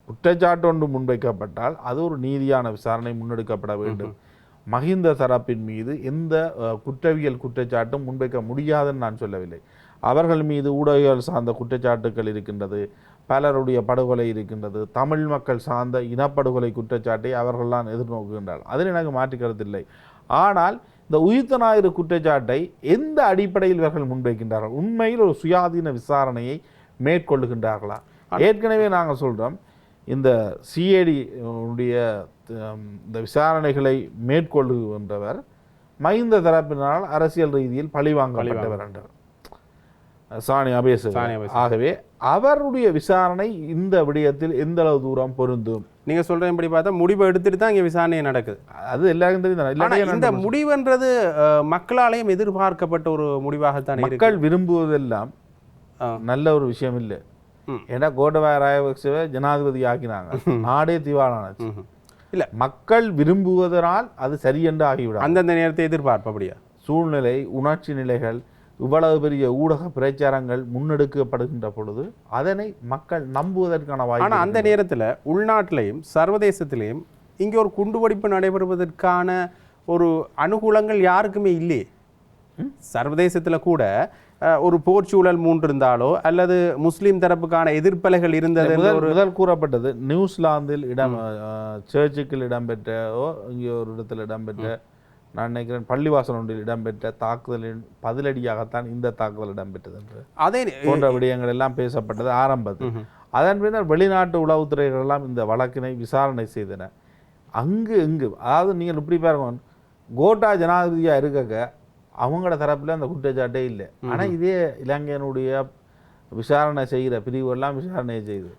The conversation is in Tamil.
குற்றச்சாட்டு ஒன்று முன்வைக்கப்பட்டால் அது ஒரு நீதியான விசாரணை முன்னெடுக்கப்பட வேண்டும். மஹிந்த தரப்பின் மீது எந்த குற்றவியல் குற்றச்சாட்டும் முன்வைக்க முடியாதுன்னு நான் சொல்லவில்லை. அவர்கள் மீது ஊடகங்கள் சார்ந்த குற்றச்சாட்டுக்கள் இருக்கின்றது, பலருடைய படுகொலை இருக்கின்றது, தமிழ் மக்கள் சார்ந்த இனப்படுகொலை குற்றச்சாட்டை அவர்கள்லாம் எதிர்நோக்குகின்றார்கள். அதில் எனக்கு மாற்று கருத்தில்லை. ஆனால் இந்த உயிர்த்த ஞாயிறு குற்றச்சாட்டை எந்த அடிப்படையில் இவர்கள் முன்வைக்கின்றார்கள்? உண்மையில் ஒரு சுயாதீன விசாரணையை மேற்கொள்ளுகின்றார்களா? ஏற்கனவே நாங்கள் சொல்கிறோம், இந்த சிஐடி உடைய இந்த விசாரணைகளை மேற்கொள்ளுகின்றவர் மஹிந்த தரப்பினால் அரசியல் ரீதியில் பழிவாங்கப்பட்டவர் என்றார் சாணி அபேச. ஆகவே அவருடைய விசாரணை இந்த விடயத்தில் எந்த அளவு தூரம் பொருந்தும்? நீங்க சொல்றபடி பார்த்தா முடிவு எடுத்துட்டு தான் இங்க விசாரணை நடக்குது. அது எல்லாருக்கும் தெரியும். இந்த முடிவுன்றது மக்களாலையும் எதிர்பார்க்கப்பட்ட ஒரு முடிவாகத்தான் மக்கள் விரும்புவதெல்லாம் நல்ல ஒரு விஷயம் இல்லை. ஏன்னா கோட்டபாய ராஜபக்சவை ஜனாதிபதி ஆக்கினாங்க, நாடே திவாலானது. இல்ல, மக்கள் விரும்புவதனால் அது சரியென்று ஆகிவிடும். அந்தந்த நேரத்தை எதிர்பார்ப்பு அப்படியா சூழ்நிலை, உணர்ச்சி நிலைகள், இவ்வளவு பெரிய ஊடக பிரச்சாரங்கள் முன்னெடுக்கப்படுகின்ற பொழுது அதனை மக்கள் நம்புவதற்கான வாய்ப்பு. ஆனால் அந்த நேரத்தில் உள்நாட்டிலையும் சர்வதேசத்திலையும் இங்கே ஒரு குண்டுவெடிப்பு நடைபெறுவதற்கான ஒரு அனுகூலங்கள் யாருக்குமே இல்லையே. சர்வதேசத்தில் கூட ஒரு போர்ச்சூழல் மூன்றிருந்தாலோ அல்லது முஸ்லீம் தரப்புக்கான எதிர்ப்பலைகள் இருந்தது. முதல் கூறப்பட்டது நியூசிலாந்தில் சர்ச்சுக்கில் இடம்பெற்றோ இங்கே ஒரு இடத்தில் இடம்பெற்ற, நான் நினைக்கிறேன் பள்ளிவாசல் ஒன்றில் இடம்பெற்ற தாக்குதலின் பதிலடியாகத்தான் இந்த தாக்குதல் இடம்பெற்றது என்று அதே போன்ற விடயங்கள் எல்லாம் பேசப்பட்டது ஆரம்பத்தில். அதன் பின்னர் வெளிநாட்டு உளவுத்துறைகள் எல்லாம் இந்த வழக்கினை விசாரணை செய்தன. அங்கு அதாவது நீங்கள் இப்படி பாருங்க, கோட்டா ஜனாதிபதியாக இருக்க அவங்களோட தரப்பில் அந்த குற்றச்சாட்டே இல்லை. ஆனால் இதே இலங்கையினுடைய விசாரணை செய்கிற பிரிவு எல்லாம் விசாரணையை செய்யுது.